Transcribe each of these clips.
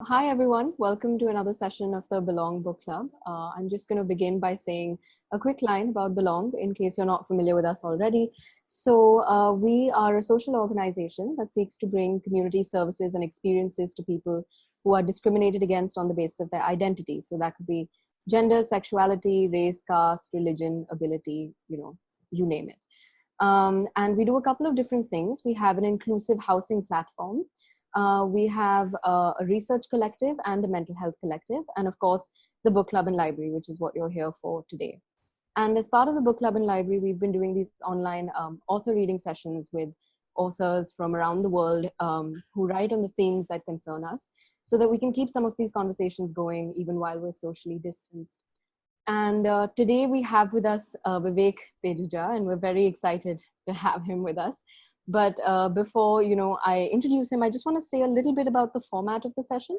Hi everyone, welcome to another session of the Belongg Book Club. I'm just going to begin by saying a quick line about Belongg in case you're not familiar with us already. So we are a social organization that seeks to bring community services and experiences to people who are discriminated against on the basis of their identity. So that could be gender, sexuality, race, caste, religion, ability, you name it. And we do a couple of different things. We have an inclusive housing platform. We have a research collective and a mental health collective, and of course, the book club and library, which is what you're here for today. And as part of the book club and library, we've been doing these online author reading sessions with authors from around the world who write on the themes that concern us, so that we can keep some of these conversations going even while we're socially distanced. And today we have with us Vivek Tejuja, and we're very excited to have him with us. But before I introduce him, I just want to say a little bit about the format of the session.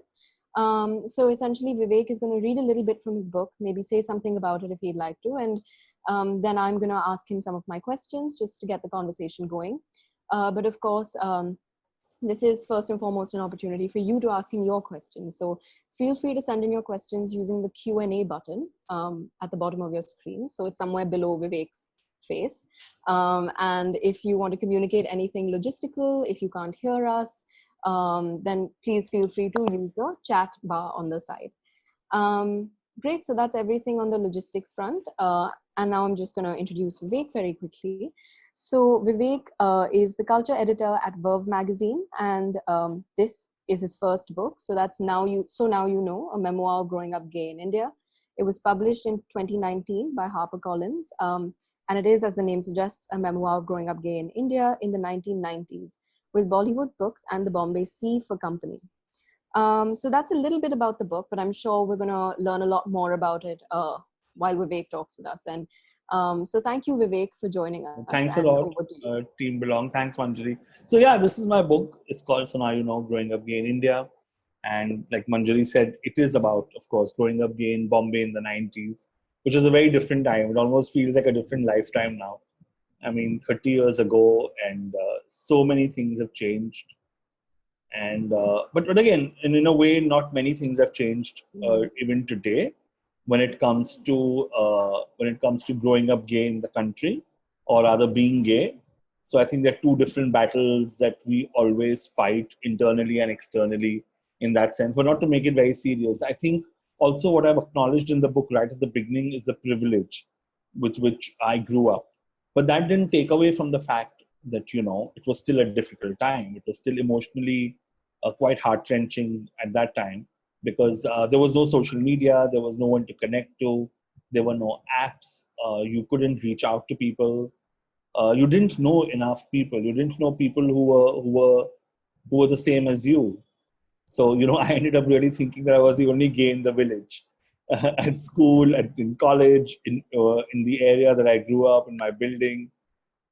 So essentially, Vivek is going to read a little bit from his book, maybe say something about it if he'd like to, and then I'm going to ask him some of my questions just to get the conversation going. But of course, this is first and foremost an opportunity for you to ask him your questions. So feel free to send in your questions using the Q&A button at the bottom of your screen. So it's somewhere below Vivek's face. And if you want to communicate anything logistical, if you can't hear us, then please feel free to use the chat bar on the side. Great, so that's everything on the logistics front. And now I'm just going to introduce Vivek very quickly. So Vivek is the culture editor at Verve magazine, and this is his first book. So that's Now You Know, a memoir growing up gay in India. It was published in 2019 by HarperCollins, and it is, as the name suggests, a memoir of growing up gay in India in the 1990s, with Bollywood Books and the Bombay C for company. So that's a little bit about the book, but I'm sure we're going to learn a lot more about it while Vivek talks with us. And so thank you, Vivek, for joining us. Thanks a lot, Team Belongg. Thanks, Manjari. So yeah, this is my book. It's called So Now You Know, Growing Up Gay in India. And like Manjari said, it is about, of course, growing up gay in Bombay in the 90s, which is a very different time. It almost feels like a different lifetime now. I mean, 30 years ago, and so many things have changed. And but again, in a way, not many things have changed even today when it comes to growing up gay in the country, or rather being gay. So I think there are two different battles that we always fight internally and externally in that sense. But not to make it very serious, I think also what I've acknowledged in the book right at the beginning is the privilege with which I grew up. But that didn't take away from the fact that, it was still a difficult time. It was still emotionally quite heart-wrenching at that time, because there was no social media, there was no one to connect to, there were no apps, you couldn't reach out to people, you didn't know enough people, you didn't know people who were the same as you. So, I ended up really thinking that I was the only gay in the village. At school, in college, in the area that I grew up, in my building.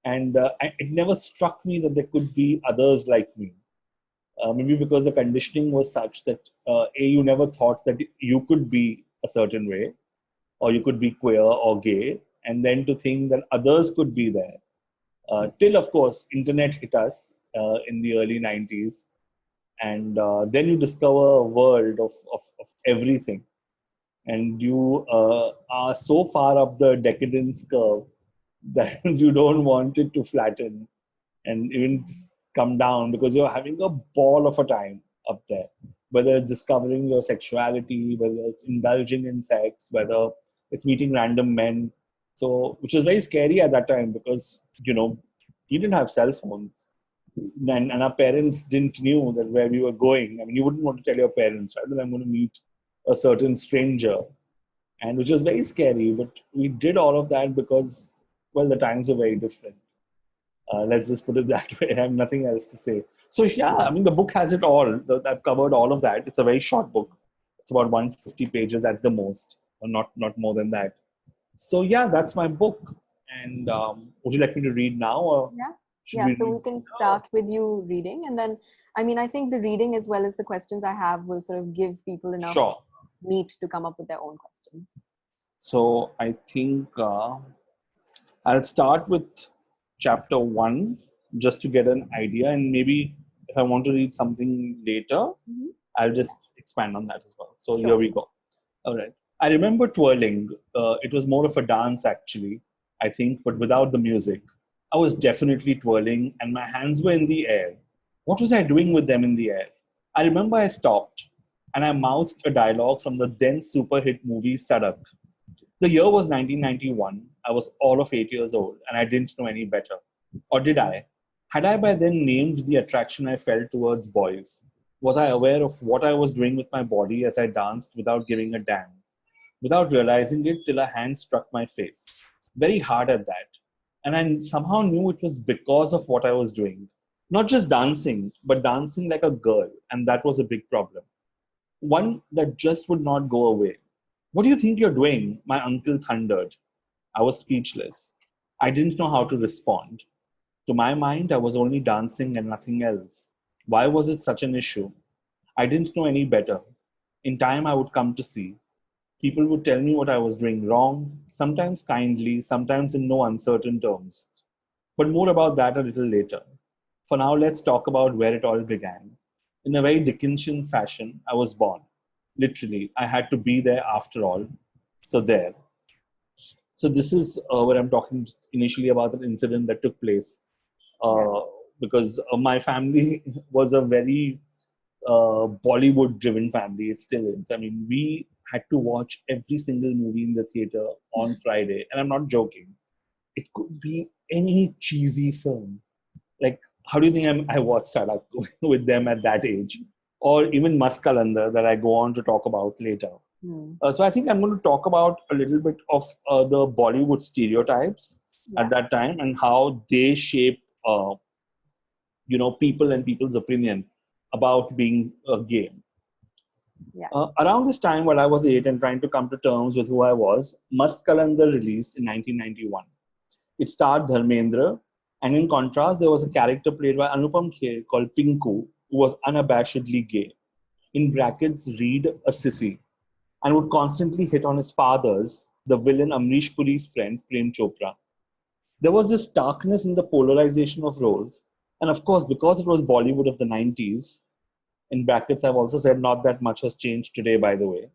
And it never struck me that there could be others like me. Maybe because the conditioning was such that, you never thought that you could be a certain way, or you could be queer or gay, and then to think that others could be there. Till, of course, internet hit us in the early 90s. And then you discover a world of everything. And you are so far up the decadence curve that you don't want it to flatten and even come down, because you're having a ball of a time up there. Whether it's discovering your sexuality, whether it's indulging in sex, whether it's meeting random men. So, which was very scary at that time, because, you didn't have cell phones. And our parents didn't know that where we were going. I mean, you wouldn't want to tell your parents, right, that I'm going to meet a certain stranger, and which was very scary. But we did all of that because, well, the times are very different. Let's just put it that way. I have nothing else to say. So yeah, I mean, the book has it all. I've covered all of that. It's a very short book. It's about 150 pages at the most, or not more than that. So yeah, that's my book. And would you like me to read now? Or yeah, so we can start with you reading, and then, I mean, I think the reading as well as the questions I have will sort of give people enough meat to come up with their own questions. So I think I'll start with chapter 1 just to get an idea, and maybe if I want to read something later, I'll just expand on that as well. So Sure. here we go. All right. I remember twirling. It was more of a dance, actually, I think, but without the music. I was definitely twirling, and my hands were in the air. What was I doing with them in the air? I remember I stopped, and I mouthed a dialogue from the then super hit movie Sadak. The year was 1991. I was all of 8 years old, and I didn't know any better. Or did I? Had I by then named the attraction I felt towards boys? Was I aware of what I was doing with my body as I danced without giving a damn? Without realizing it till a hand struck my face. Very hard at that. And I somehow knew it was because of what I was doing. Not just dancing, but dancing like a girl. And that was a big problem. One that just would not go away. What do you think you're doing? My uncle thundered. I was speechless. I didn't know how to respond. To my mind, I was only dancing and nothing else. Why was it such an issue? I didn't know any better. In time, I would come to see. People would tell me what I was doing wrong, sometimes kindly, sometimes in no uncertain terms. But more about that a little later. For now, let's talk about where it all began. In a very Dickensian fashion, I was born. Literally, I had to be there after all. So there. So this is where I'm talking initially about an incident that took place. Because my family was a very Bollywood-driven family. It still is. I mean, we had to watch every single movie in the theater on Friday, and I'm not joking. It could be any cheesy film. Like, how do you think I watched Sadak with them at that age? Or even Maskalandar that I go on to talk about later. So I think I'm going to talk about a little bit of the Bollywood stereotypes at that time and how they shape, people and people's opinion about being gay. Around this time, while I was 8 and trying to come to terms with who I was, Mast Kalandar released in 1991. It starred Dharmendra, and in contrast, there was a character played by Anupam Kher called Pinku, who was unabashedly gay. In brackets, read a sissy, and would constantly hit on his fathers, the villain Amrish Puri's friend, Prem Chopra. There was this darkness in the polarization of roles, and of course, because it was Bollywood of the 90s, in brackets, I've also said not that much has changed today, by the way.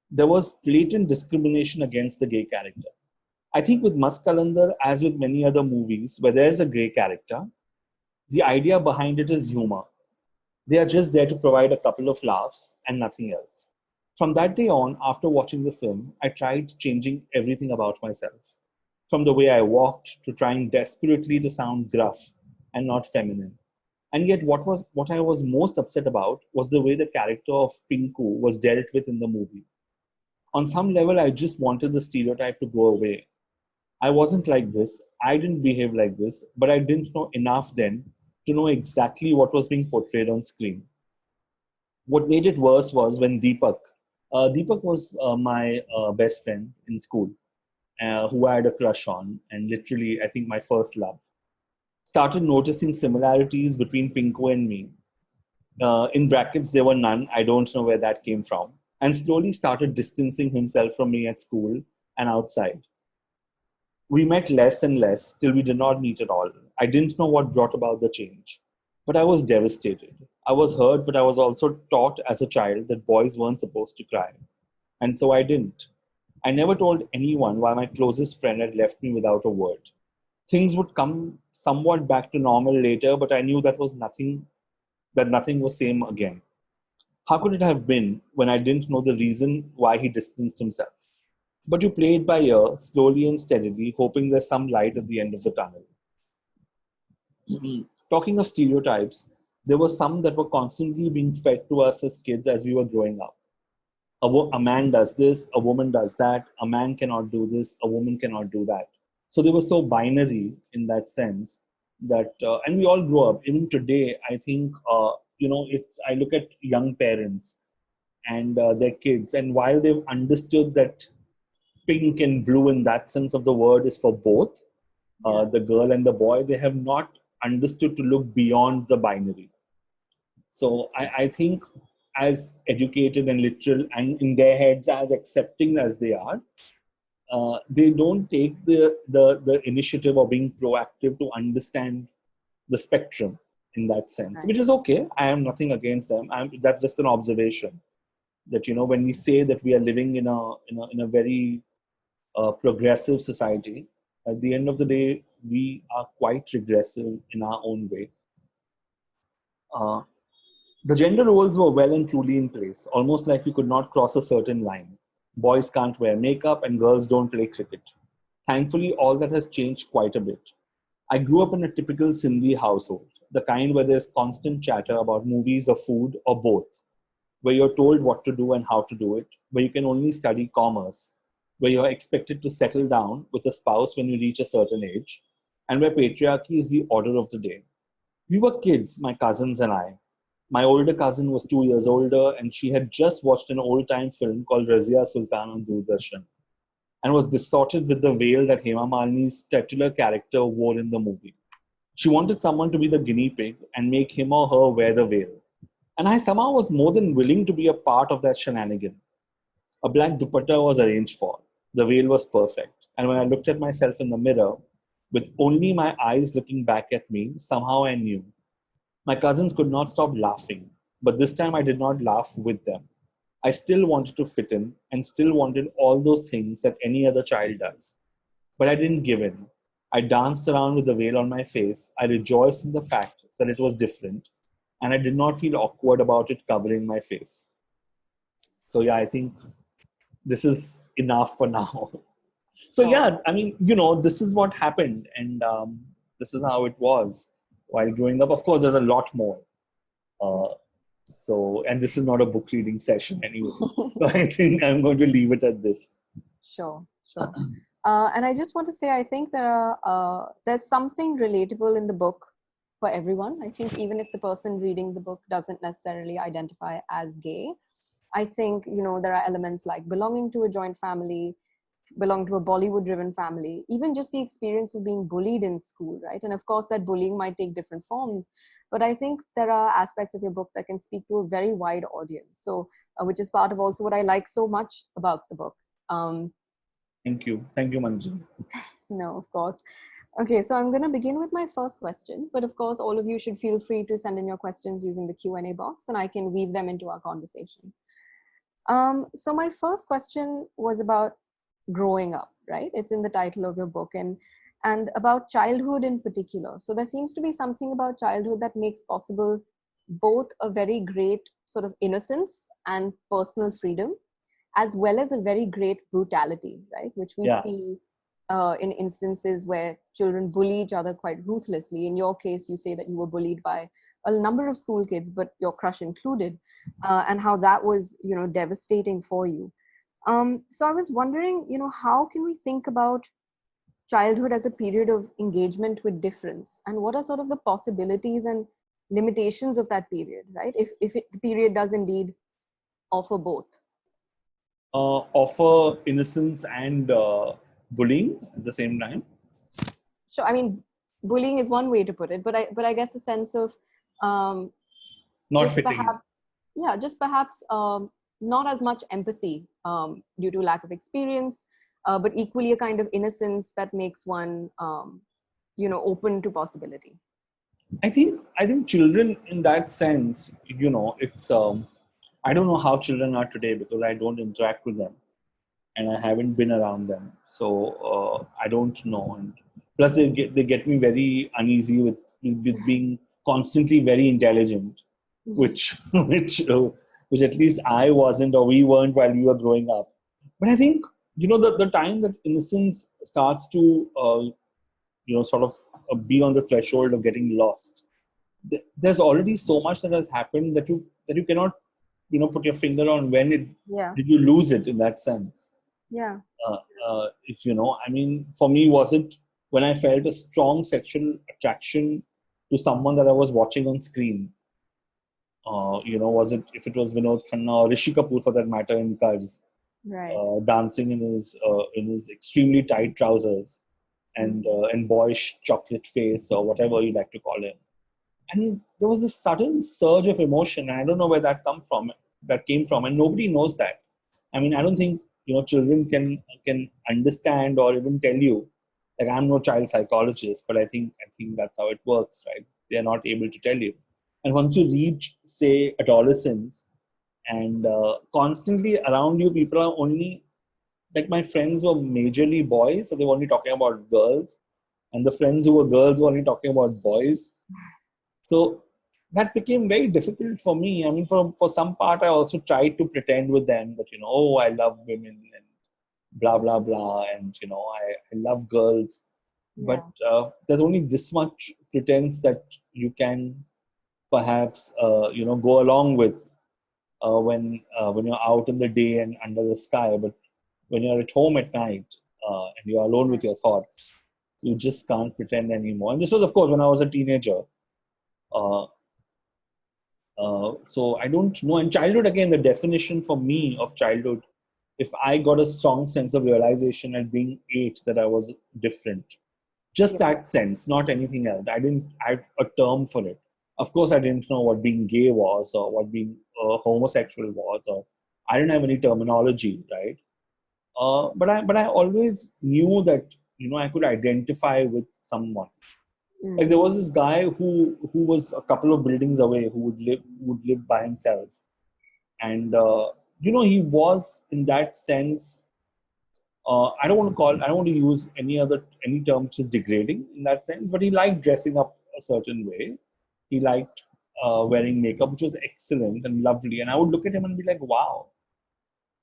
There was blatant discrimination against the gay character. I think with Mast Kalandar, as with many other movies where there's a gay character, the idea behind it is humor. They are just there to provide a couple of laughs and nothing else. From that day on, after watching the film, I tried changing everything about myself. From the way I walked to trying desperately to sound gruff and not feminine. And yet what I was most upset about was the way the character of Pinku was dealt with in the movie. On some level, I just wanted the stereotype to go away. I wasn't like this, I didn't behave like this, but I didn't know enough then to know exactly what was being portrayed on screen. What made it worse was when Deepak was my best friend in school, who I had a crush on, and literally, I think my first love. Started noticing similarities between Pinku and me. In brackets, there were none. I don't know where that came from. And slowly started distancing himself from me at school and outside. We met less and less till we did not meet at all. I didn't know what brought about the change. But I was devastated. I was hurt, but I was also taught as a child that boys weren't supposed to cry. And so I didn't. I never told anyone why my closest friend had left me without a word. Things would come somewhat back to normal later, but I knew that nothing was same again. How could it have been when I didn't know the reason why he distanced himself? But you play it by ear, slowly and steadily, hoping there's some light at the end of the tunnel. Talking of stereotypes, there were some that were constantly being fed to us as kids as we were growing up. A man does this, a woman does that, a man cannot do this, a woman cannot do that. So they were so binary in that sense that, and we all grow up. Even today, I think, I look at young parents and their kids, and while they've understood that pink and blue in that sense of the word is for both, the girl and the boy, they have not understood to look beyond the binary. So I think as educated and literal and in their heads as accepting as they are, they don't take the initiative of being proactive to understand the spectrum in that sense, which is okay. I am nothing against them. That's just an observation. that, when we say that we are living in a very progressive society, at the end of the day, we are quite regressive in our own way. Uh, the gender roles were well and truly in place, almost like we could not cross a certain line. Boys can't wear makeup and girls don't play cricket. Thankfully, all that has changed quite a bit. I grew up in a typical Sindhi household, the kind where there's constant chatter about movies or food or both, where you're told what to do and how to do it, where you can only study commerce, where you're expected to settle down with a spouse when you reach a certain age, and where patriarchy is the order of the day. We were kids, my cousins and I. My older cousin was 2 years older, and she had just watched an old time film called Razia Sultan on Doordarshan and was besotted with the veil that Hema Malini's titular character wore in the movie. She wanted someone to be the guinea pig and make him or her wear the veil. And I somehow was more than willing to be a part of that shenanigan. A black dupatta was arranged for. The veil was perfect. And when I looked at myself in the mirror, with only my eyes looking back at me, somehow I knew. My cousins could not stop laughing, but this time I did not laugh with them. I still wanted to fit in and still wanted all those things that any other child does. But I didn't give in. I danced around with the veil on my face. I rejoiced in the fact that it was different, and I did not feel awkward about it covering my face. So, yeah, I think this is enough for now. So, yeah, I mean, this is what happened, and this is how it was while growing up. Of course, there's a lot more. And this is not a book reading session anyway. So I think I'm going to leave it at this. Sure. And I just want to say, I think there's something relatable in the book for everyone. I think even if the person reading the book doesn't necessarily identify as gay, I think, there are elements like belonging to a joint family, belong to a Bollywood driven family, even just the experience of being bullied in school, right? And of course that bullying might take different forms, but I think there are aspects of your book that can speak to a very wide audience. So, which is part of also what I like so much about the book. Thank you, Manju. No, of course. Okay, so I'm going to begin with my first question, but of course all of you should feel free to send in your questions using the Q&A box and I can weave them into our conversation. So my first question was about growing up, right? It's in the title of your book, and about childhood in particular. So there seems to be something about childhood that makes possible both a very great sort of innocence and personal freedom, as well as a very great brutality, right? Which we see in instances where children bully each other quite ruthlessly. In your case, you say that you were bullied by a number of school kids, but your crush included, and how that was, devastating for you. So I was wondering, how can we think about childhood as a period of engagement with difference, and what are sort of the possibilities and limitations of that period, right? If the period does indeed offer both. Offer innocence and bullying at the same time? Sure. I mean, bullying is one way to put it, but I guess a sense of not fitting. Perhaps not as much empathy due to lack of experience, but equally a kind of innocence that makes one, open to possibility. I think children in that sense, it's I don't know how children are today because I don't interact with them and I haven't been around them. So I don't know. And plus they get me very uneasy with being constantly very intelligent, which at least I wasn't or we weren't while we were growing up. But I think, the time that innocence starts to, sort of be on the threshold of getting lost, there's already so much that has happened that you cannot put your finger on when did you lose it in that sense. I mean, for me, was it when I felt a strong sexual attraction to someone that I was watching on screen? Was it if it was Vinod Khanna or Rishi Kapoor for that matter in Cars, right, dancing in his extremely tight trousers and boyish chocolate face or whatever you like to call it. And there was this sudden surge of emotion, and I don't know where that came from, and nobody knows that. I mean, I don't think children can understand or even tell you. Like, I'm no child psychologist, but I think that's how it works, right? They are not able to tell you. And once you reach, say, adolescence, and constantly around you, people are only like my friends were majorly boys, so they were only talking about girls, and the friends who were girls were only talking about boys. So that became very difficult for me. I mean, for some part, I also tried to pretend with them that, oh, I love women and blah, blah, blah. And, I love girls. But Yeah. there's only this much pretense that you can perhaps, go along with when you're out in the day and under the sky. But when you're at home at night and you're alone with your thoughts, you just can't pretend anymore. And this was, of course, when I was a teenager. Uh, so I don't know. In childhood, again, the definition for me of childhood, if I got a strong sense of realization at being 8 that I was different, just Yeah. that sense, not anything else. I didn't have a term for it. Of course, I didn't know what being gay was or what being homosexual was, or I didn't have any terminology, right? But I always knew that I could identify with someone. Like there was this guy who was a couple of buildings away who would live by himself, and he was in that sense. I don't want to use any term which is degrading in that sense, but he liked dressing up a certain way. He liked wearing makeup, which was excellent and lovely. And I would look at him and be like, wow.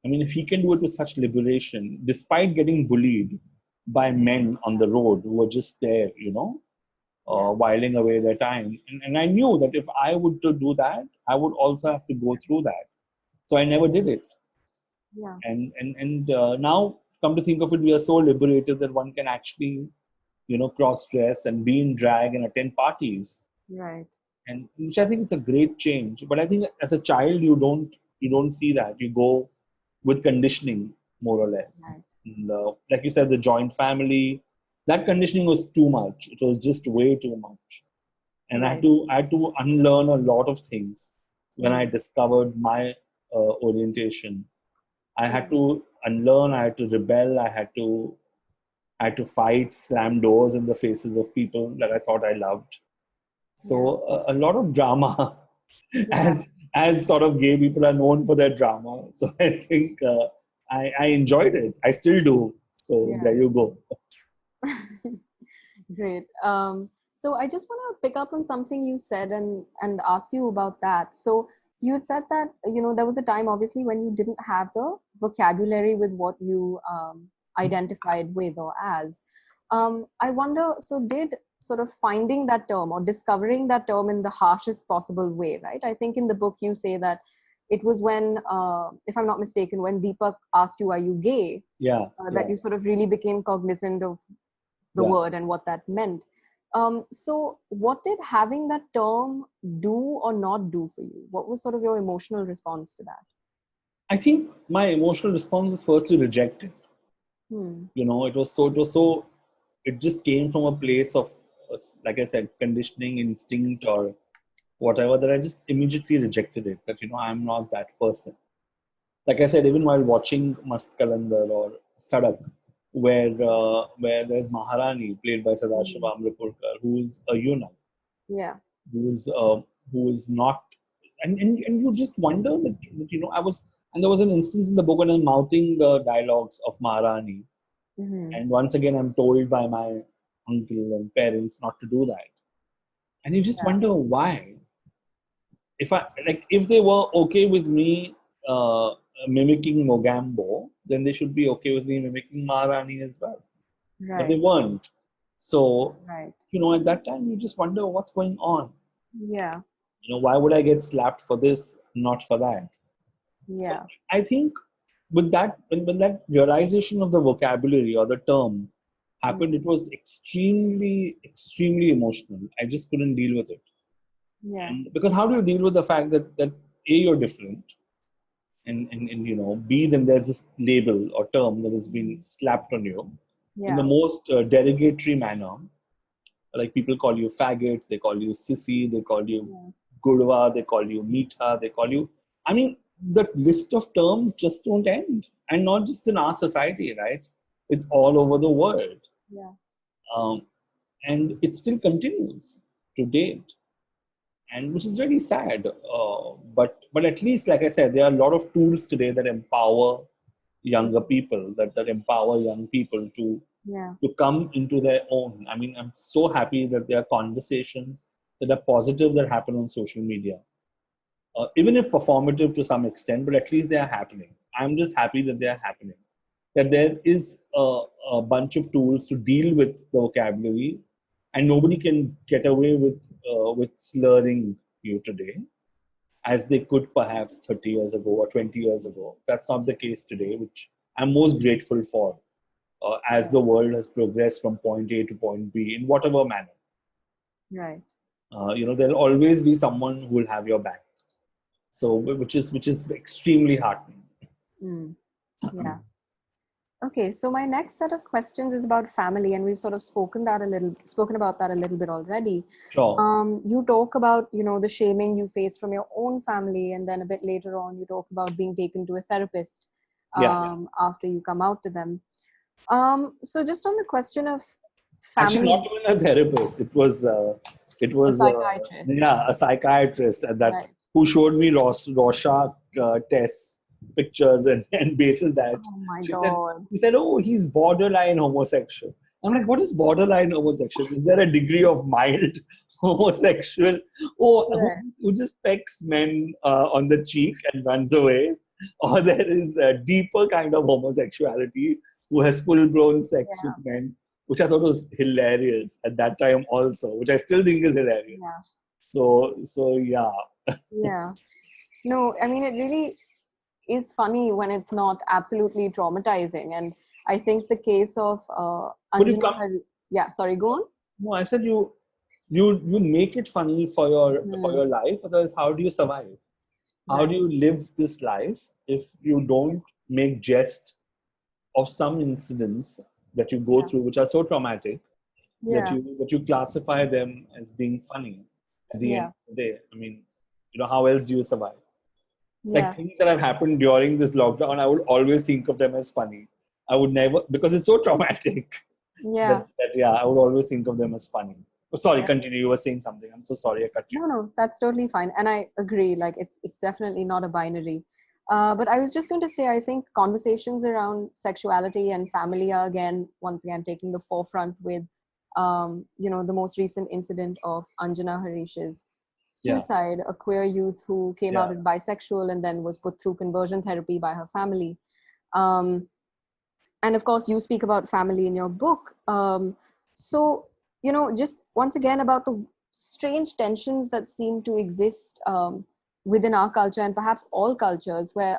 I mean, if he can do it with such liberation, despite getting bullied by men on the road who were just there, whiling away their time. And I knew that if I would to do that, I would also have to go through that. So I never did it. Yeah. And now, come to think of it, we are so liberated that one can actually, cross dress and be in drag and attend parties. Right. And which I think is a great change. But I think as a child, you don't see that. You go with conditioning more or less. Right. And, like you said, the joint family, that conditioning was too much. It was just way too much. And Right. I had to unlearn a lot of things when I discovered my orientation. I had to unlearn. I had to rebel. I had to fight, slam doors in the faces of people that I thought I loved. So a lot of drama, Yeah. as sort of gay people are known for their drama. So I think I enjoyed it. I still do. So Yeah. there you go. Great. So I just want to pick up on something you said and ask you about that. So you had said that there was a time, obviously, when you didn't have the vocabulary with what you identified with or as. I wonder. So did sort of finding that term or discovering that term in the harshest possible way, right? I think in the book you say that it was when, if I'm not mistaken, when Deepak asked you, "Are you gay?" Yeah. That you sort of really became cognizant of the word and what that meant. So what did having that term do or not do for you? What was sort of your emotional response to that? I think my emotional response was first to reject it. Hmm. It just came from a place of, like I said, conditioning, instinct, or whatever, that I just immediately rejected it. That, I'm not that person. Like I said, even while watching Mast Kalandar or Sadak, where there's Maharani, played by Sadashiv Amrapurkar, who is a eunuch, Yeah. who is not, and you just wonder that I was, and there was an instance in the book when I'm mouthing the dialogues of Maharani, and once again I'm told by my uncle and parents not to do that, and you just wonder why. If they were okay with me mimicking Mogambo, then they should be okay with me mimicking Maharani as well. But they Right. weren't. So, Right. at that time, you just wonder what's going on. Yeah. Why would I get slapped for this, not for that? So Yeah. I think with that, when that realization of the vocabulary or the term happened, it was extremely, extremely emotional. I just couldn't deal with it. Yeah. And because how do you deal with the fact that A, you're different, and B, then there's this label or term that has been slapped on you in the Yeah. most derogatory manner. Like people call you faggot, they call you sissy, they call you gurwa, they call you meetha, they call you. I mean, the list of terms just don't end, and not just in our society, right? It's all over the world, Yeah. um, and it still continues to date. and which is really sad. But at least, like I said, there are a lot of tools today that empower younger people, that empower young people Yeah. to come into their own. I mean, I'm so happy that there are conversations that are positive that happen on social media, even if performative to some extent, but at least they are happening. I'm just happy that they are happening. That there is a bunch of tools to deal with the vocabulary, and nobody can get away with slurring you today, as they could perhaps 30 years ago or 20 years ago. That's not the case today, which I'm most grateful for, as the world has progressed from point A to point B in whatever manner. Right. There'll always be someone who will have your back. So, which is extremely heartening. Mm. Yeah. Okay, so my next set of questions is about family, and we've sort of spoken about that a little bit already. Sure. You talk about, the shaming you face from your own family, and then a bit later on, you talk about being taken to a therapist Yeah. after you come out to them. So just on the question of Actually, family, not even a therapist. It a was psychiatrist, a psychiatrist at that, right? who showed me Rorschach tests, pictures, and basis that Oh my she said God. oh, he's borderline homosexual. I'm like, what is borderline homosexual? Is there a degree of mild homosexual? Oh, Yeah. who just pecks men on the cheek and runs away? Or there is a deeper kind of homosexuality, who has full-blown sex with Yeah. men, which I thought was hilarious at that time also, which I still think is hilarious. Yeah. So yeah. Yeah. No, I mean, it really is funny when it's not absolutely traumatizing. And I think the case of But you Anjana come, Hari, yeah, sorry, go on. no, I said you make it funny for your Hmm. life, otherwise how do you survive? How do Right. you live this life if you don't make jest of some incidents that you go Yeah. through, which are so traumatic, that Yeah. you classify them as being funny at the end Yeah. of the day? I mean, how else do you survive? Like, Yeah. things that have happened during this lockdown, I would always think of them as funny. I would never, because it's so traumatic, Yeah. that yeah, I would always think of them as funny. Oh, sorry, Yeah. continue. You were saying something. I'm so sorry I cut you. No, no, that's totally fine. And I agree, like it's definitely not a binary. But I was just going to say, I think conversations around sexuality and family are once again, taking the forefront with, the most recent incident of Anjana Harish's Yeah, suicide, a queer youth who came out yeah, as bisexual and then was put through conversion therapy by her family. Um, and of course you speak about family in your book. So just once again about the strange tensions that seem to exist within our culture, and perhaps all cultures, where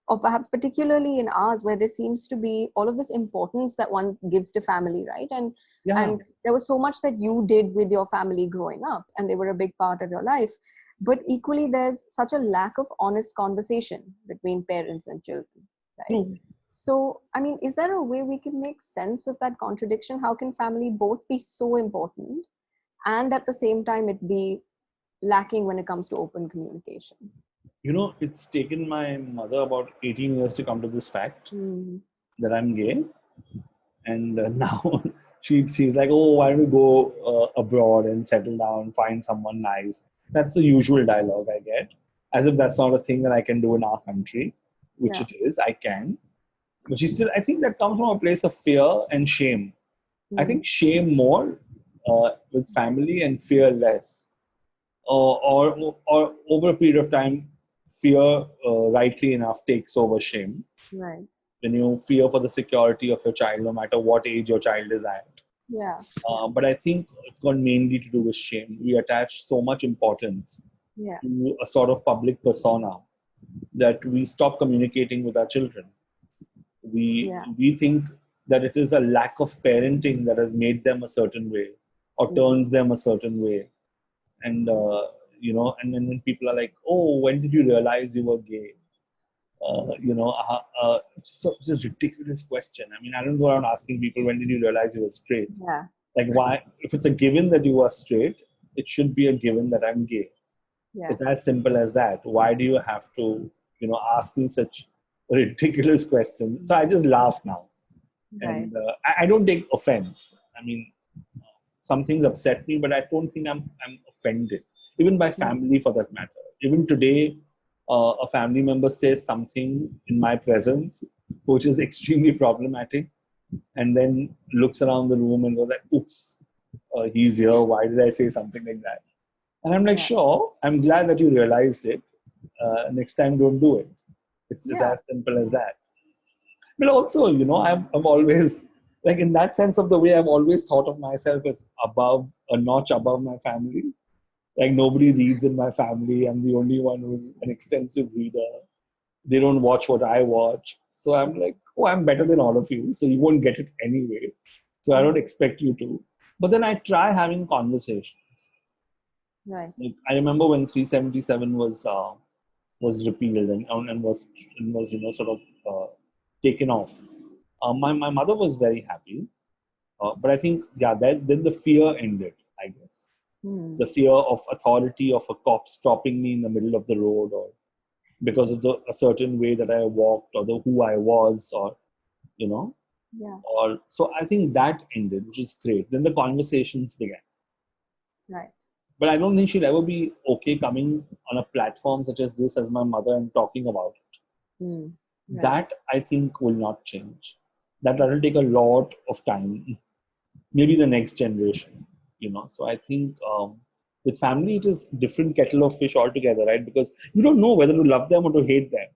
or perhaps particularly in ours, where there seems to be all of this importance that one gives to family, right? yeah. And there was so much that you did with your family growing up, and they were a big part of your life, but equally there's such a lack of honest conversation between parents and children, right? True. So, I mean, is there a way we can make sense of that contradiction? How can family both be so important and at the same time it be lacking when it comes to open communication? It's taken my mother about 18 years to come to this fact Mm, that I'm gay, and now she's like, oh, why don't we go abroad and settle down, find someone nice? That's the usual dialogue I get, as if that's not a thing that I can do in our country, which yeah. it is. I can, but she still. I think that comes from a place of fear and shame. I Mm, think shame more with family, and fear less. Or over a period of time, fear, rightly enough, takes over shame. right. When you fear for the security of your child, no matter what age your child is at. Yeah. Yeah. But I think it's got mainly to do with shame. We attach so much importance Yeah. to a sort of public persona that we stop communicating with our children. Yeah. We think that it is a lack of parenting that has made them a certain way or Mm, turned them a certain way. And and then when people are like, oh, when did you realize you were gay? So it's a ridiculous question. I mean, I don't go around asking people, when did you realize you were straight? yeah. Like, why? If it's a given that you are straight, it should be a given that I'm gay. Yeah. It's as simple as that. Why do you have to, ask me such a ridiculous question? So I just laugh now, Right. and I don't take offense. I mean, some things upset me, but I don't think I'm offended. even by family for that matter. Even today, a family member says something in my presence, which is extremely problematic, and then looks around the room and goes like, oops, he's here. Why did I say something like that? And I'm like, Yeah. sure, I'm glad that you realized it. Next time, don't do it. It's Yeah. as simple as that. But also, I'm always, like, in that sense of the way, I've always thought of myself as above, a notch above my family. Like, nobody reads in my family. I'm the only one who's an extensive reader. They don't watch what I watch. So I'm like, oh, I'm better than all of you. So you won't get it anyway. So I don't expect you to. But then I try having conversations. Right. Like, I remember when 377 was repealed and was sort of taken off. My mother was very happy, but I think then the fear ended. I guess the fear of authority, of a cop stopping me in the middle of the road, or because of a certain way that I walked, or who I was, or you know, Yeah. or so I think that ended, which is great. Then the conversations began. Right. But I don't think she'll ever be okay coming on a platform such as this as my mother and talking about it. Right. That I think will not change. That will take a lot of time. Maybe the next generation, So I think with family, it is different kettle of fish altogether, right? Because you don't know whether to love them or to hate them.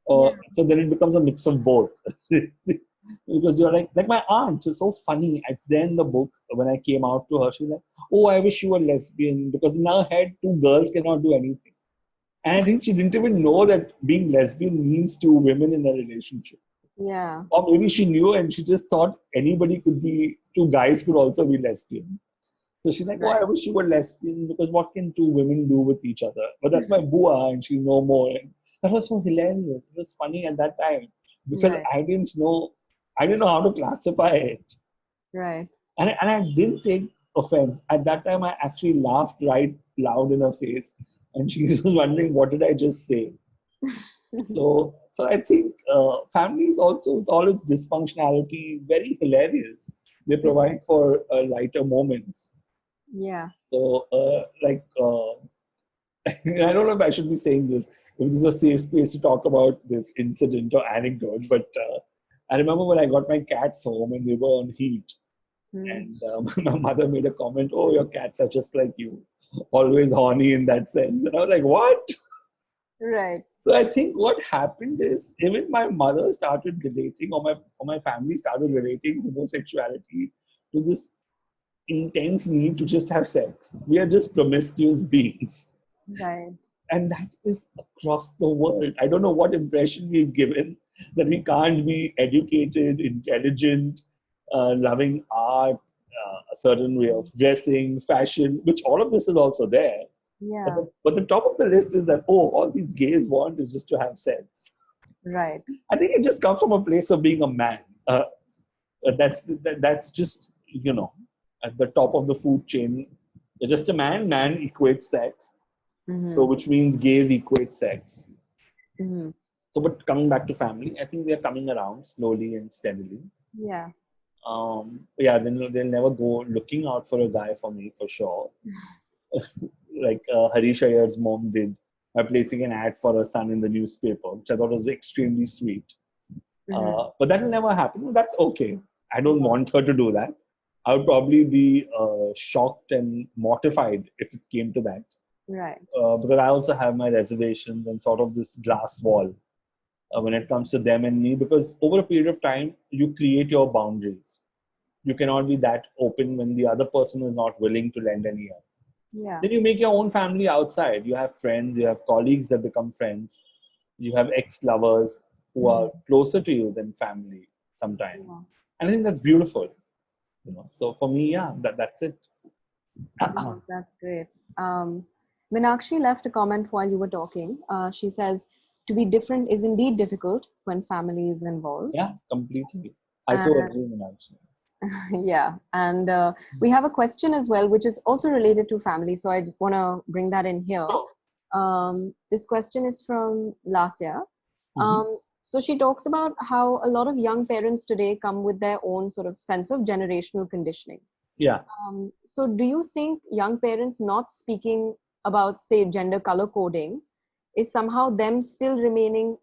Yeah. So then it becomes a mix of both. Because you're like my aunt is so funny. It's there in the book when I came out to her. She's like, "Oh, I wish you were lesbian," because in her head, two girls cannot do anything. And I think she didn't even know that being lesbian means two women in a relationship. Yeah. Or maybe she knew and she just thought anybody could be, two guys could also be lesbian. So she's like, oh, I wish you were lesbian, because what can two women do with each other? But that's my bua and she's no more. And that was so hilarious. It was funny at that time because Right. I didn't know how to classify it. Right. And I didn't take offense. At that time, I actually laughed right loud in her face. And she was wondering, what did I just say? So I think family is also, with all its dysfunctionality, very hilarious. They provide for lighter moments. Yeah. So, I don't know if I should be saying this. This is a safe space to talk about this incident or anecdote, but I remember when I got my cats home and they were on heat, and my mother made a comment, "Oh, your cats are just like you, always horny in that sense." And I was like, "What?" Right. So I think what happened is even my mother started relating, or my family started relating homosexuality to this intense need to just have sex. We are just promiscuous beings. Right. And that is across the world. I don't know what impression we've given that we can't be educated, intelligent, loving art, a certain way of dressing, fashion, which all of this is also there. Yeah. But the top of the list is that, oh, all these gays want is just to have sex. Right. I think it just comes from a place of being a man. That's just, at the top of the food chain. You're just a man. Man equates sex. So which means gays equate sex. So, but coming back to family, I think they're coming around slowly and steadily. Yeah. They'll never go looking out for a guy for me, for sure. Like Harish Ayer's mom did by placing an ad for her son in the newspaper, which I thought was extremely sweet. But that will never happen. That's okay. I don't want her to do that. I would probably be shocked and mortified if it came to that. Right. Because I also have my reservations and sort of this glass wall when it comes to them and me. Because over a period of time, you create your boundaries. You cannot be that open when the other person is not willing to lend an ear. Yeah. Then you make your own family outside. You have friends, you have colleagues that become friends, you have ex-lovers who are closer to you than family sometimes. Yeah. And I think that's beautiful. So for me, that's it. That's great. Minakshi left a comment while you were talking. She says, to be different is indeed difficult when family is involved. Yeah, completely. I so agree, Meenakshi. Yeah. And we have a question as well, which is also related to family. So I want to bring that in here. This question is from Lasya. So she talks about how a lot of young parents today come with their own sort of sense of generational conditioning. Yeah. So do you think young parents not speaking about, say, gender color coding is somehow them still remaining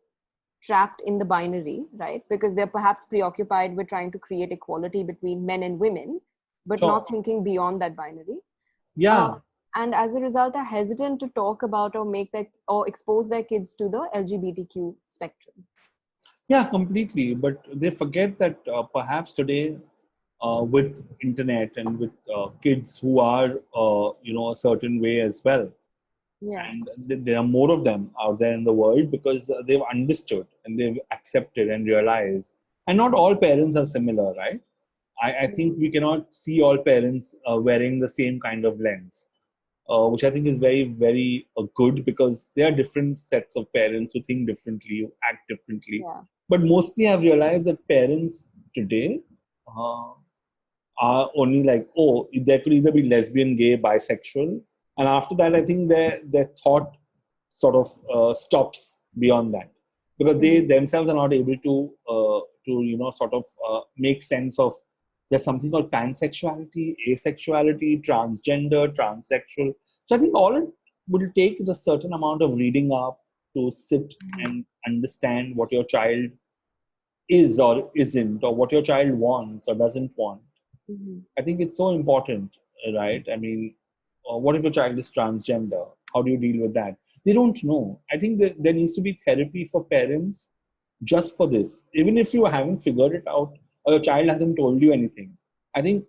trapped in the binary, right? Because they're perhaps preoccupied with trying to create equality between men and women, but Sure. not thinking beyond that binary. Yeah. And as a result, are hesitant to talk about or make that or expose their kids to the LGBTQ spectrum. Yeah, completely. But they forget that perhaps today, with internet and with kids who are, a certain way as well, Yeah. and there are more of them out there in the world because they've understood and they've accepted and realized. And not all parents are similar, right? I think we cannot see all parents wearing the same kind of lens, which I think is very, very good, because there are different sets of parents who think differently, who act differently. Yeah. But mostly I've realized that parents today uh, are only like, oh, there could either be lesbian, gay, bisexual. And after that, I think their thought sort of stops beyond that, because they themselves are not able to sort of make sense of, there's something called pansexuality, asexuality, transgender, transsexual. So I think all it will take is a certain amount of reading up to sit and understand what your child is or isn't, or what your child wants or doesn't want. I think it's so important, right? I mean, what if your child is transgender? How do you deal with that? They don't know. I think that there needs to be therapy for parents just for this. Even if you haven't figured it out or your child hasn't told you anything, I think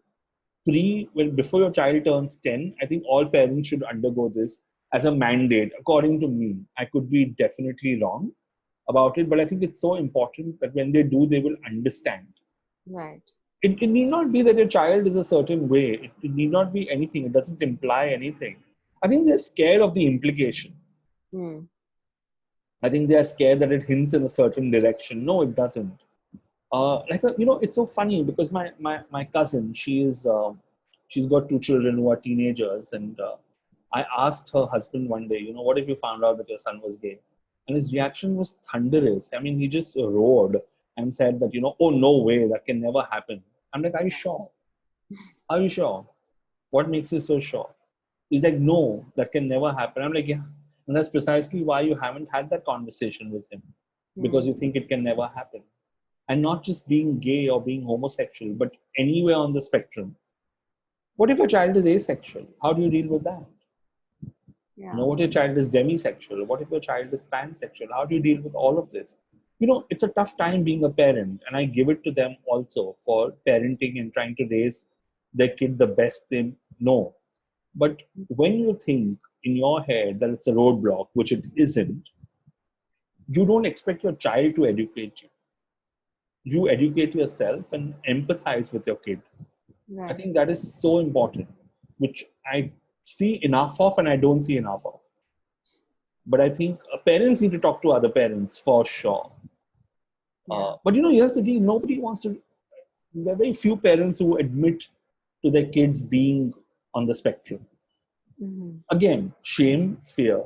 before your child turns 10, I think all parents should undergo this as a mandate, according to me. I could be definitely wrong about it, but I think it's so important that when they do, they will understand. Right. It need not be that your child is a certain way. It need not be anything. It doesn't imply anything. I think they're scared of the implication. I think they are scared that it hints in a certain direction. No, it doesn't. It's so funny because my cousin, she's got two children who are teenagers, and I asked her husband one day, what if you found out that your son was gay? And his reaction was thunderous. I mean, he just roared and said that, oh, no way, that can never happen. I'm like, are you sure? Are you sure? What makes you so sure? He's like, no, that can never happen. I'm like, yeah. And that's precisely why you haven't had that conversation with him, because you think it can never happen. And not just being gay or being homosexual, but anywhere on the spectrum. What if your child is asexual? How do you deal with that? Yeah. What if your child is demisexual? What if your child is pansexual? How do you deal with all of this? It's a tough time being a parent, and I give it to them also for parenting and trying to raise their kid the best they know. But when you think in your head that it's a roadblock, which it isn't, you don't expect your child to educate you. You educate yourself and empathize with your kid. Right. I think that is so important, which I see enough of and I don't see enough of. But I think parents need to talk to other parents for sure. But here's the deal: nobody wants to. There are very few parents who admit to their kids being on the spectrum. Again, shame, fear.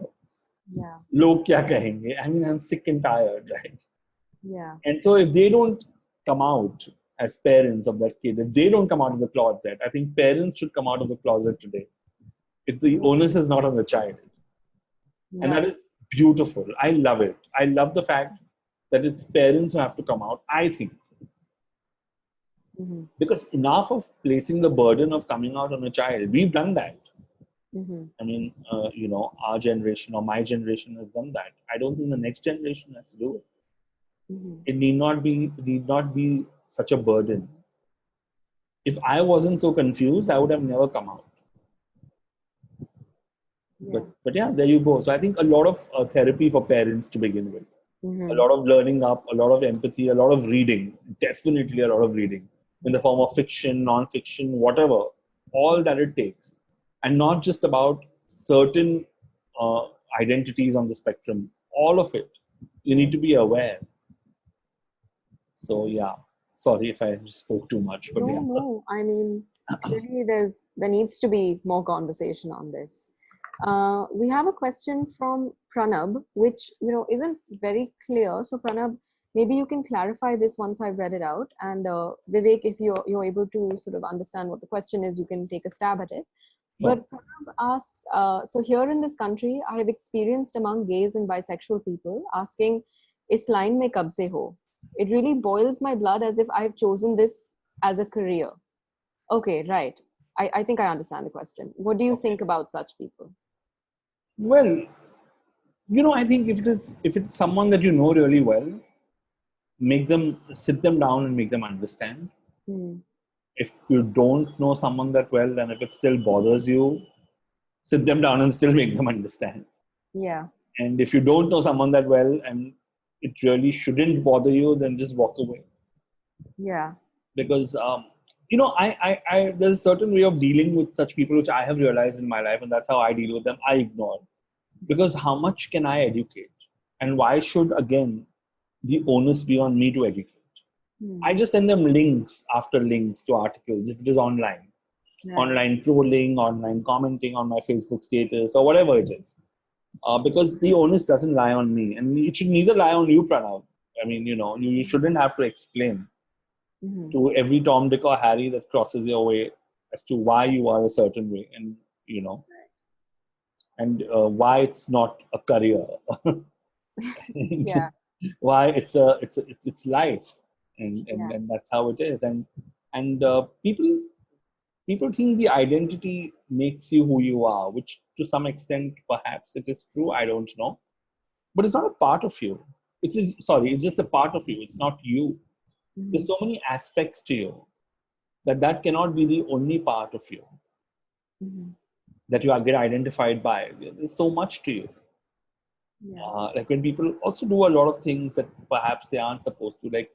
Yeah. Log kya kahenge? I mean, I'm sick and tired, right? Yeah. And so if they don't come out as parents of that kid, if they don't come out of the closet, I think parents should come out of the closet today. If the onus is not on the child. And that is beautiful. I love it. I love the fact that it's parents who have to come out, I think. Because enough of placing the burden of coming out on a child, we've done that. I mean, our generation or my generation has done that. I don't think the next generation has to do it. It need not be such a burden. If I wasn't so confused, I would have never come out. But yeah, there you go. So I think a lot of therapy for parents to begin with. A lot of learning up, a lot of empathy, a lot of reading. Definitely a lot of reading in the form of fiction, non-fiction, whatever. All that it takes. And not just about certain identities on the spectrum. All of it. You need to be aware. So yeah, sorry if I spoke too much. But yeah. No. I mean, clearly there needs to be more conversation on this. We have a question from Pranab, which isn't very clear. So Pranab, maybe you can clarify this once I've read it out. And Vivek, if you're able to sort of understand what the question is, you can take a stab at it. But Pranav asks, so here in this country, I have experienced among gays and bisexual people asking, "Is line mein kab se ho?" It really boils my blood as if I've chosen this as a career. Okay, right. I think I understand the question. What do you think about such people? Well, I think if it's someone that you know really well, sit them down and make them understand. Hmm. If you don't know someone that well, and if it still bothers you, sit them down and still make them understand. Yeah. And if you don't know someone that well and it really shouldn't bother you, then just walk away. Yeah. Because I there's a certain way of dealing with such people which I have realized in my life, and that's how I deal with them. I ignore, because how much can I educate, and why should again the onus be on me to educate? I just send them links after links to articles if it is online, Right. online trolling, online commenting on my Facebook status or whatever it is, because the onus doesn't lie on me, and it should neither lie on you, Pranav. I mean, you shouldn't have to explain to every Tom, Dick, or Harry that crosses your way as to why you are a certain way, and why it's not a career, Yeah. why it's life, and that's how it is, and people think the identity makes you who you are, which to some extent perhaps it is true. I don't know, but it's not a part of you. It's just a part of you. It's not you. There's so many aspects to you that cannot be the only part of you that you get identified by. There's so much to you. Like when people also do a lot of things that perhaps they aren't supposed to, like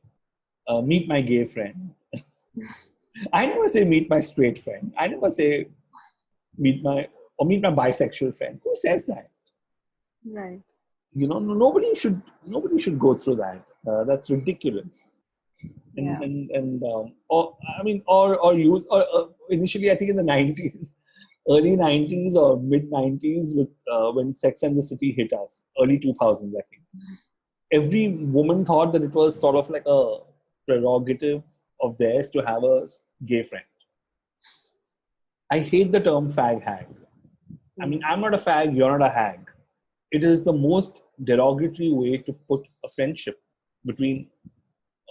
meet my gay friend. I never say meet my straight friend. I never say meet my bisexual friend. Who says that? Right. Nobody should go through that. That's ridiculous. Yeah. Or use, or initially I think in the 90s, early 90s or mid 90s, with when Sex and the City hit us, early 2000s, I think every woman thought that it was sort of like a prerogative of theirs to have a gay friend. I hate the term fag hag. I mean, I'm not a fag, you're not a hag. It is the most derogatory way to put a friendship between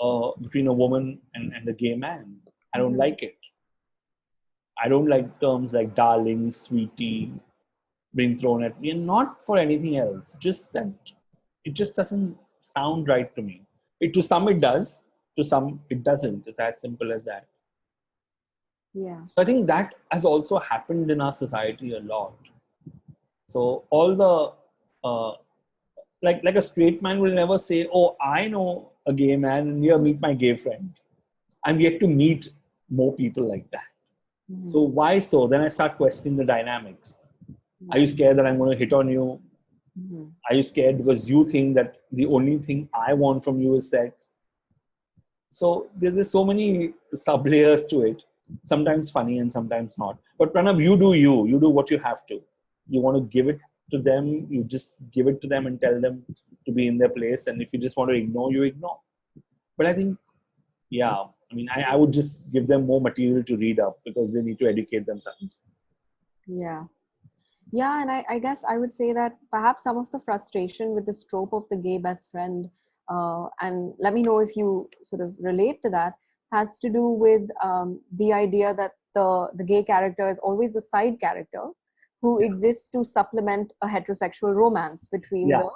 a woman and a gay man. I don't like it. I don't like terms like darling, sweetie being thrown at me, and not for anything else. Just that it just doesn't sound right to me. To some it does, to some it doesn't. It's as simple as that. Yeah. So I think that has also happened in our society a lot. So all the like a straight man will never say, "Oh, I know a gay man, and here meet my gay friend." I'm yet to meet more people like that. So why so? Then I start questioning the dynamics. Are you scared that I'm going to hit on you? Are you scared because you think that the only thing I want from you is sex? So there's so many sub layers to it. Sometimes funny and sometimes not. But Pranav, you do you. You do what you have to. You want to give it to them, you just give it to them and tell them to be in their place. And if you just want to ignore, you ignore. But I think, yeah, I mean, I would just give them more material to read up because they need to educate themselves. Yeah. Yeah, and I guess I would say that perhaps some of the frustration with the trope of the gay best friend, and let me know if you sort of relate to that, has to do with the idea that the gay character is always the side character who exists to supplement a heterosexual romance between the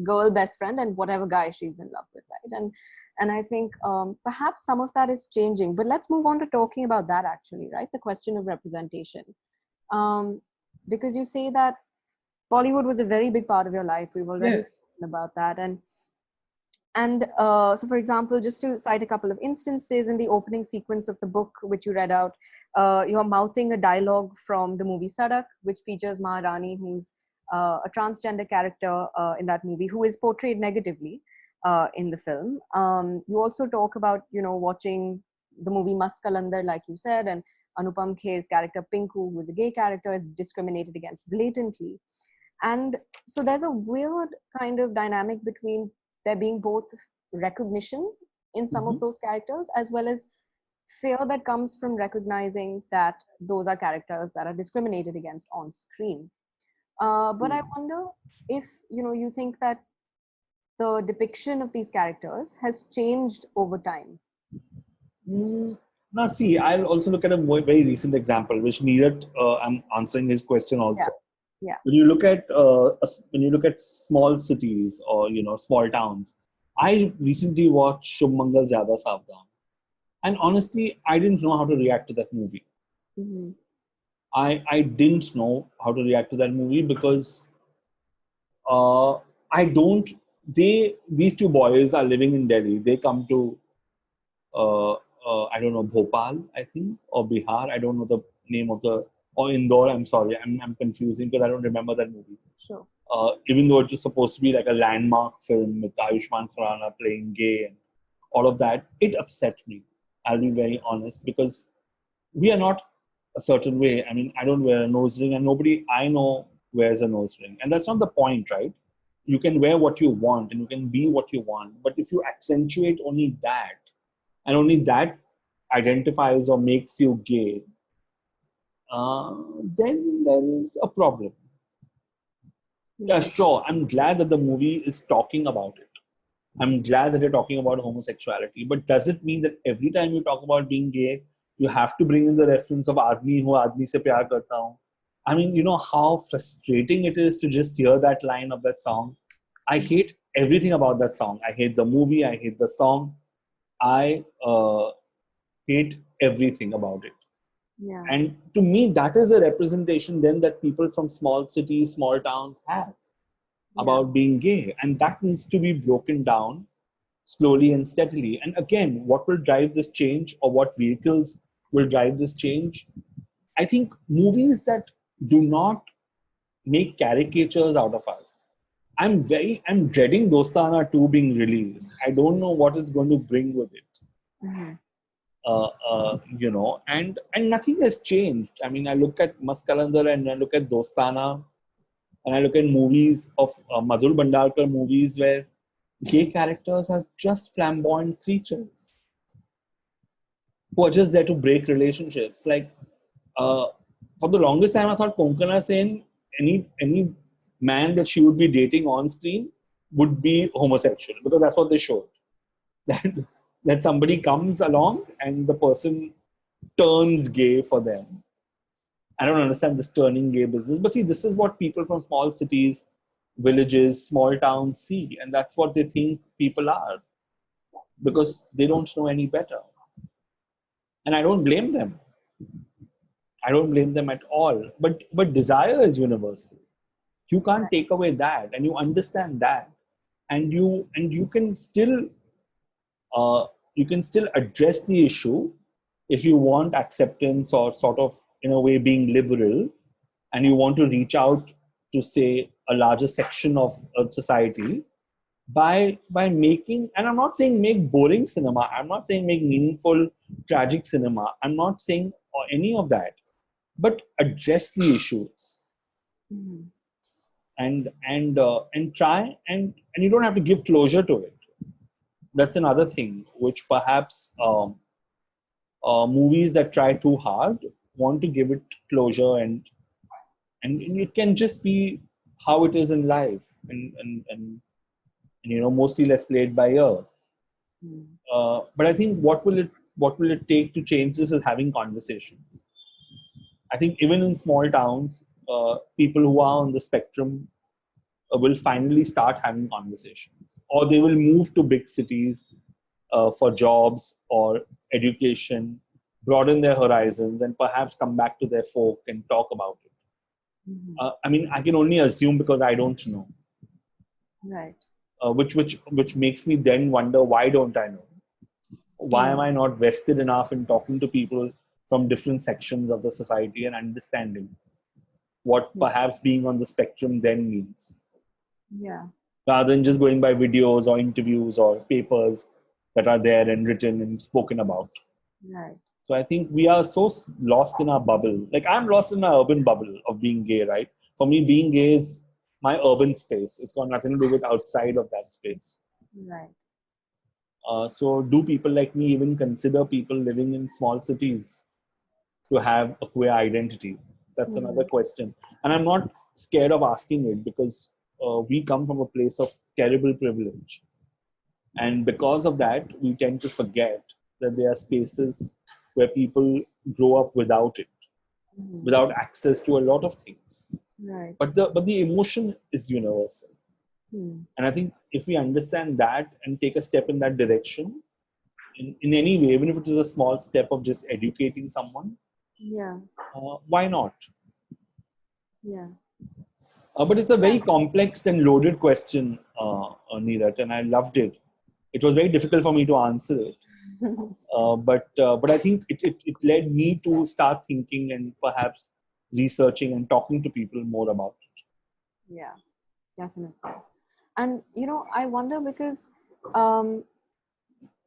girl best friend and whatever guy she's in love with, right? And I think perhaps some of that is changing. But let's move on to talking about that actually, right? The question of representation. Because you say that Bollywood was a very big part of your life. We've already spoken about that. So, for example, just to cite a couple of instances, in the opening sequence of the book, which you read out, you're mouthing a dialogue from the movie Sadak, which features Maharani, who's a transgender character in that movie, who is portrayed negatively in the film. You also talk about, watching the movie Maskalandar, like you said, and Anupam Kher's character Pinku, who is a gay character, is discriminated against blatantly. And so there's a weird kind of dynamic between there being both recognition in some of those characters as well as fear that comes from recognizing that those are characters that are discriminated against on screen. But I wonder if you think that the depiction of these characters has changed over time. Mm, Now, see, I'll also look at a very recent example, which needed. I'm answering his question Yeah, also. yeah. When you look at small cities or small towns, I recently watched Shubh Mangal Zyada Savdhan, and honestly, I didn't know how to react to that movie. Hmm. I didn't know how to react to that movie because uh, I don't. These two boys are living in Delhi. They come to I don't know, Bhopal, I think, or Bihar. I don't know the name of the, or Indore. I'm sorry, I'm confusing because I don't remember that movie. Sure. Even though it was supposed to be like a landmark film with Ayushmann Khurrana playing gay and all of that, it upset me. I'll be very honest because we are not a certain way. I mean, I don't wear a nose ring, and nobody I know wears a nose ring, and that's not the point, right? You can wear what you want and you can be what you want, but if you accentuate only that and only that identifies or makes you gay, then there is a problem. Yeah, Hmm. sure. I'm glad that the movie is talking about it. I'm glad that you're talking about homosexuality. But does it mean that every time you talk about being gay, you have to bring in the reference of "Aadmi hu aadmi se pyar karta hu"? I mean, you know how frustrating it is to just hear that line of that song. I hate everything about that song. I hate the movie. I hate the song. I hate everything about it. Yeah. And to me, that is a representation then that people from small cities, small towns have Yeah. about being gay. And that needs to be broken down slowly and steadily. And again, what will drive this change or what vehicles will drive this change? I think movies that do not make caricatures out of us. I'm dreading Dostana 2 being released. I don't know what it's going to bring with it. Hmm. And nothing has changed. I mean, I look at Maskalandar and I look at Dostana and I look at movies of Madhur Bhandarkar movies where gay characters are just flamboyant creatures who are just there to break relationships. Like uh, for the longest time, I thought Konkana Sen, any man that she would be dating on screen would be homosexual because that's what they showed. That that somebody comes along and the person turns gay for them. I don't understand this turning gay business. But see, this is what people from small cities, villages, small towns see. And that's what they think people are because they don't know any better. And I don't blame them. I don't blame them at all. But desire is universal. You can't take away that, and you understand that, and uh, you can still address the issue if you want acceptance or sort of in a way being liberal and you want to reach out to say a larger section of society by making, and I'm not saying make boring cinema, I'm not saying make meaningful tragic cinema, I'm not saying any of that, but address the issues Hmm. and try and you don't have to give closure to it. That's another thing which perhaps movies that try too hard want to give it closure, and it can just be how it is in life, and mostly let's play it by ear. But I think what will it take to change this is having conversations. I think even in small towns, people who are on the spectrum will finally start having conversations, or they will move to big cities for jobs or education, broaden their horizons, and perhaps come back to their folk and talk about it. Hmm. I mean, I can only assume because I don't know, Right. which makes me then wonder, why don't I know? Why am Hmm. I not vested enough in talking to people from different sections of the society and understanding what Yeah. perhaps being on the spectrum then means, Yeah. rather than just going by videos or interviews or papers that are there and written and spoken about. Right. So I think we are so lost in our bubble. Like I'm lost in my urban bubble of being gay, right? For me, being gay is my urban space. It's got nothing to do with outside of that space. Right. So do people like me even consider people living in small cities to have a queer identity? That's another question. And I'm not scared of asking it because we come from a place of terrible privilege. And because of that, we tend to forget that there are spaces where people grow up without it, without access to a lot of things. Right. But the emotion is universal. And I think if we understand that and take a step in that direction, in any way, even if it is a small step of just educating someone, why not? Yeah. But it's a very complex and loaded question, Neeraj, and I loved it. It was very difficult for me to answer it. But I think it led me to start thinking and perhaps researching and talking to people more about it. Yeah, definitely. And, I wonder because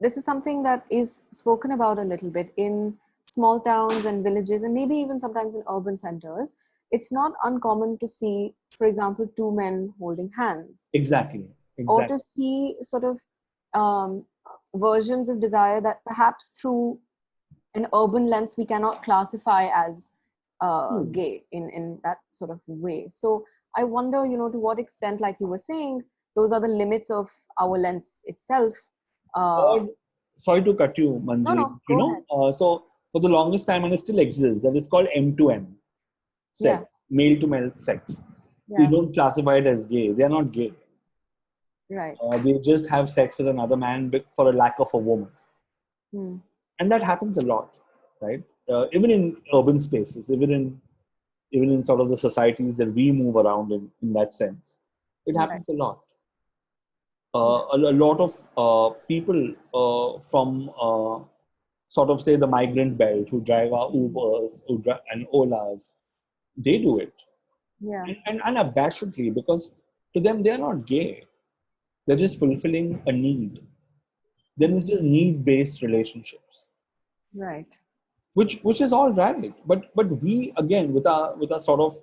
this is something that is spoken about a little bit in small towns and villages, and maybe even sometimes in urban centers. It's not uncommon to see, for example, two men holding hands. Exactly. Or to see sort of versions of desire that perhaps through an urban lens we cannot classify as gay in that sort of way. So I wonder, to what extent, like you were saying, those are the limits of our lens itself. Sorry to cut you, Manjari. No, go ahead. So for the longest time, and it still exists, that is called M2M sex, male to male sex. We don't classify it as gay. They are not gay. Right. They just have sex with another man for a lack of a woman. And that happens a lot, right? Even in urban spaces, even in sort of the societies that we move around in that sense, it happens a lot. A lot of people from sort of say the migrant belt who drive our Ubers and Olas, they do it. And unabashedly, because to them, they're not gay. They're just fulfilling a need. Then it's just need-based relationships. Right. Which is all right. But we, again, with our sort of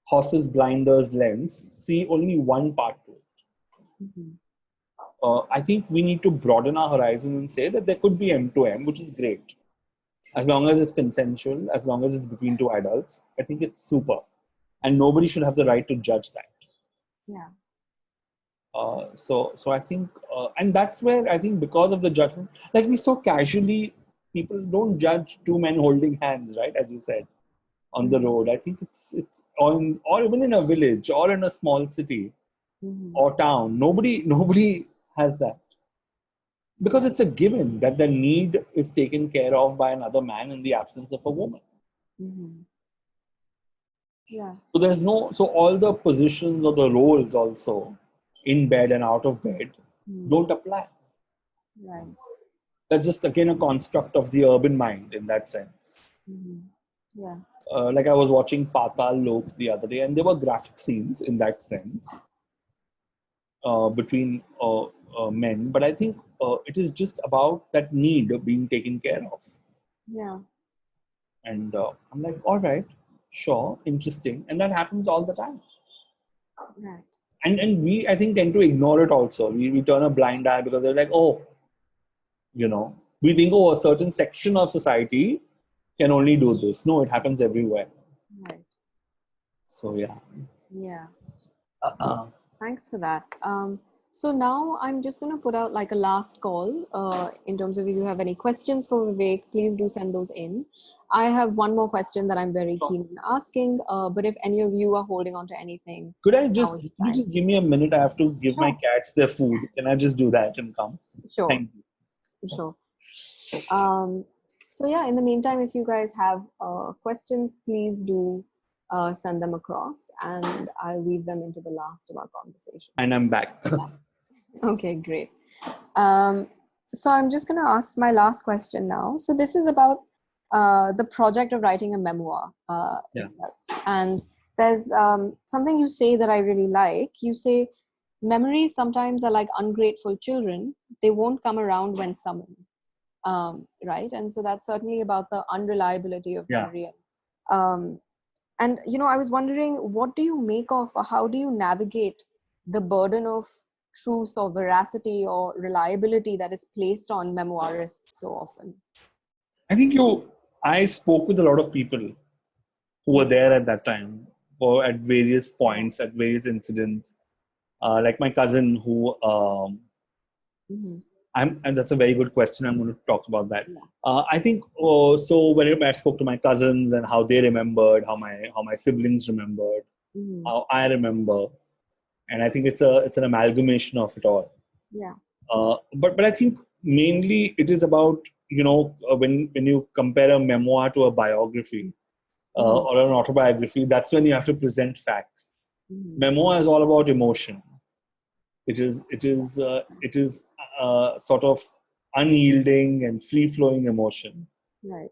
horse's blinders lens, see only one part to it. I think we need to broaden our horizon and say that there could be M2M, which is great. As long as it's consensual, as long as it's between two adults, I think it's super. And nobody should have the right to judge that. Yeah. So I think, and that's where I think because of the judgment, like we so casually, people don't judge two men holding hands, right? As you said, on the road. I think it's or even in a village or in a small city or town. Nobody has that. Because it's a given that the need is taken care of by another man in the absence of a woman. Yeah. So all the positions or the roles also in bed and out of bed don't apply. Right. That's just again a construct of the urban mind in that sense. Yeah. Like I was watching Patal Lok the other day, and there were graphic scenes in that sense between men. But I think it is just about that need of being taken care of. Yeah. And I'm like, all right, sure, interesting. And that happens all the time. Right. And we, I think, tend to ignore it also. We turn a blind eye because they're like, oh, we think, oh, a certain section of society can only do this. No, it happens everywhere. Right. So, yeah. Yeah. Thanks for that. So now I'm just going to put out like a last call in terms of if you have any questions for Vivek, please do send those in. I have one more question that I'm very keen on asking, but if any of you are holding on to anything. Could you just give me a minute? I have to give my cats their food. Can I just do that and come? Sure. Thank you. Sure. So yeah, in the meantime, if you guys have questions, please do send them across and I'll weave them into the last of our conversation. And I'm back. Okay, great. So I'm just going to ask my last question now. So this is about the project of writing a memoir itself. And there's something you say that I really like. You say, memories sometimes are like ungrateful children. They won't come around when summoned. Right? And so that's certainly about the unreliability of memory. And, I was wondering, what do you make of, or how do you navigate the burden of truth or veracity or reliability that is placed on memoirists so often? I think I spoke with a lot of people who were there at that time, or at various points, at various incidents. Like my cousin who, and that's a very good question. I'm going to talk about that. Yeah. I think, so whenever I spoke to my cousins and how they remembered, how my siblings remembered, how I remember, and I think it's an amalgamation of it all. Yeah. But I think mainly it is about, when you compare a memoir to a biography or an autobiography, that's when you have to present facts. Memoir is all about emotion. It is sort of unyielding and free flowing emotion. Right.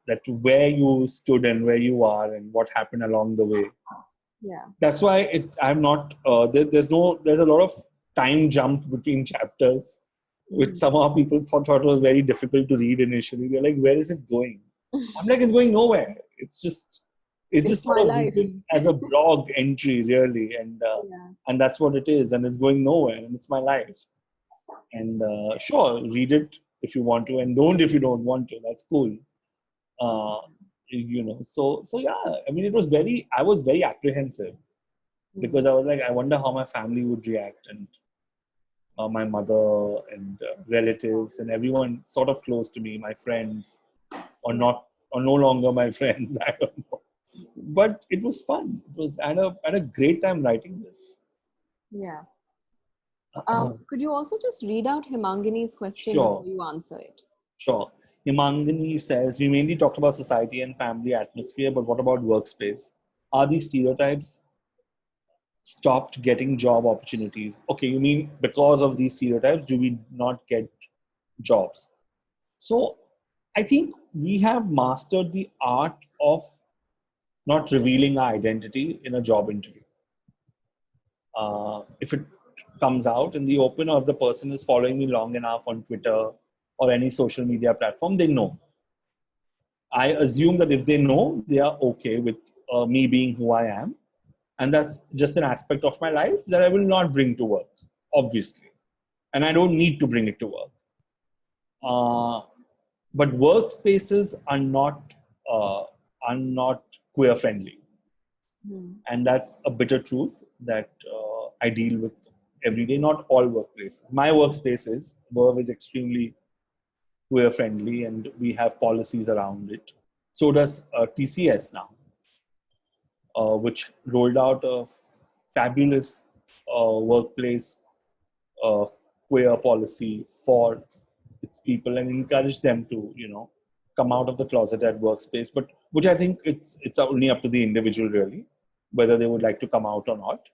That where you stood and where you are and what happened along the way. Yeah. That's why I'm not. There's a lot of time jump between chapters, which somehow people thought it was very difficult to read initially. They're like, where is it going? I'm like, it's going nowhere. It's just sort of written as a blog entry, really, and that's what it is, and it's going nowhere, and it's my life. And sure, read it if you want to, and don't if you don't want to. That's cool. So yeah. I mean, I was very apprehensive because I was like, I wonder how my family would react, and my mother and relatives and everyone sort of close to me, my friends, or no longer my friends. I don't know. But it was fun. I had a great time writing this. Yeah. Could you also just read out Himangini's question before you answer it? Sure. Himangini says, we mainly talked about society and family atmosphere, but what about workspace? Are these stereotypes stopped getting job opportunities? Okay, you mean because of these stereotypes, do we not get jobs? So I think we have mastered the art of not revealing our identity in a job interview. If it comes out in the open, or if the person is following me long enough on Twitter or any social media platform, they know. I assume that if they know, they are okay with me being who I am. And that's just an aspect of my life that I will not bring to work, obviously. And I don't need to bring it to work. But workspaces are not queer friendly. And that's a bitter truth that I deal with every day. Not all workplaces. My workspace is, Verve is extremely queer friendly, and we have policies around it. So does TCS now, which rolled out a fabulous workplace queer policy for its people and encourage them to, come out of the closet at workspace. But which I think it's only up to the individual, really, whether they would like to come out or not.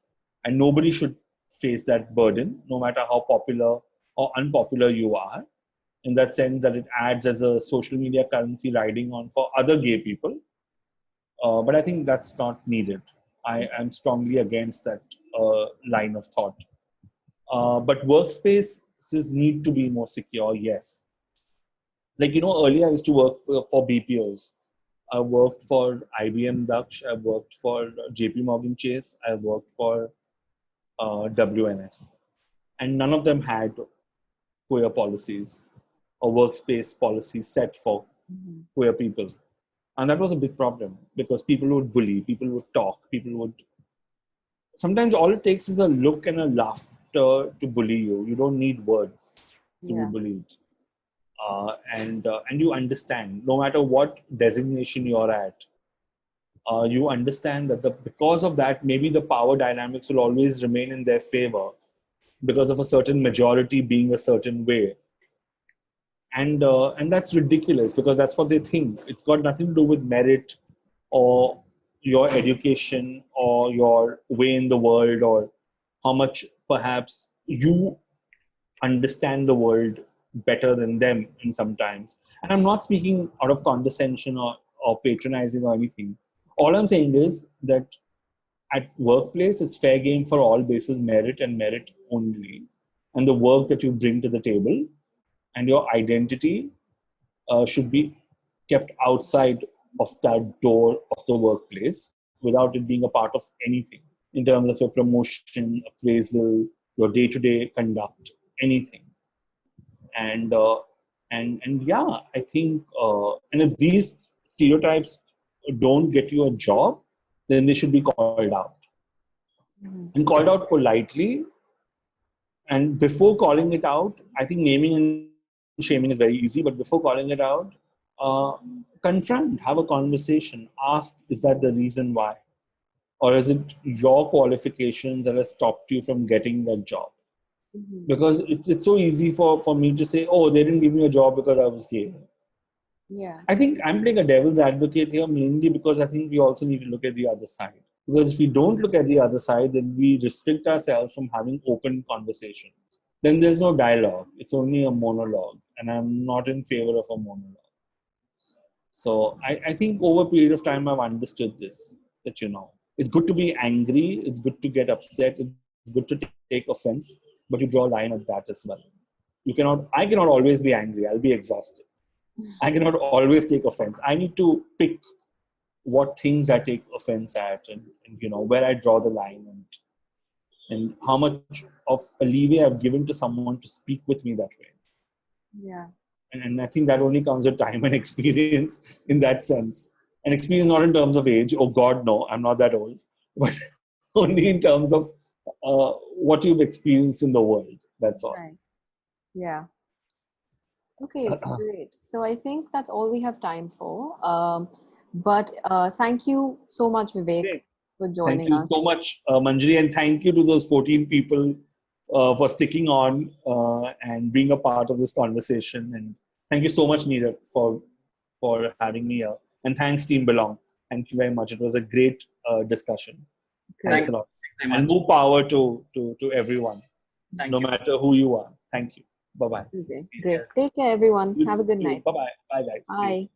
And nobody should face that burden, no matter how popular or unpopular you are, in that sense that it adds as a social media currency riding on for other gay people. But I think that's not needed. I am strongly against that line of thought. But workspaces need to be more secure, yes. Like, earlier I used to work for BPOs. I worked for IBM Daksh, I worked for JP Morgan Chase, I worked for WNS. And none of them had queer policies or workspace policies set for queer people. And that was a big problem because people would bully, people would talk, people would... Sometimes all it takes is a look and a laughter to bully you. You don't need words to be bullied. And you understand, no matter what designation you're at, you understand that because of that, maybe the power dynamics will always remain in their favor because of a certain majority being a certain way. And that's ridiculous because that's what they think. It's got nothing to do with merit or your education or your way in the world or how much perhaps you understand the world better than them in sometimes. And I'm not speaking out of condescension or patronizing or anything. All I'm saying is that at workplace, it's fair game for all bases, merit and merit only. And the work that you bring to the table and your identity should be kept outside of that door of the workplace without it being a part of anything in terms of your promotion, appraisal, your day-to-day conduct, anything. And yeah, I think and if these stereotypes don't get you a job, then they should be called out, and called out politely. And before calling it out, I think naming and shaming is very easy, but before calling it out, uh, confront, have a conversation, ask, is that the reason why? Or is it your qualification that has stopped you from getting that job? Because it's so easy for me to say, oh, they didn't give me a job because I was gay. Yeah. I think I'm playing a devil's advocate here mainly because I think we also need to look at the other side. Because if we don't look at the other side, then we restrict ourselves from having open conversations. Then there's no dialogue. It's only a monologue. And I'm not in favor of a monologue. So I think over a period of time, I've understood this, that, it's good to be angry. It's good to get upset. It's good to take offense, but you draw a line at that as well. I cannot always be angry. I'll be exhausted. I cannot always take offense. I need to pick what things I take offense at, and where I draw the line, and how much of a leeway I've given to someone to speak with me that way. Yeah. And I think that only comes with time and experience in that sense. And experience not in terms of age. Oh God, no, I'm not that old. But only in terms of what you've experienced in the world. That's all. Right. Yeah. Okay, great. So I think that's all we have time for. But thank you so much, Vivek, Great. for Thank joining you us. so much, Manjari, and thank you to those 14 people for sticking on and being a part of this conversation. And thank you so much, Neeraj, for having me here. And thanks, Team Belongg. Thank you very much. It was a great discussion. Thanks a lot. And more power to everyone, no matter who you are. Thank you. Bye-bye. Okay, great. Take care, everyone. Have a good night. Bye-bye. Bye, guys. Bye.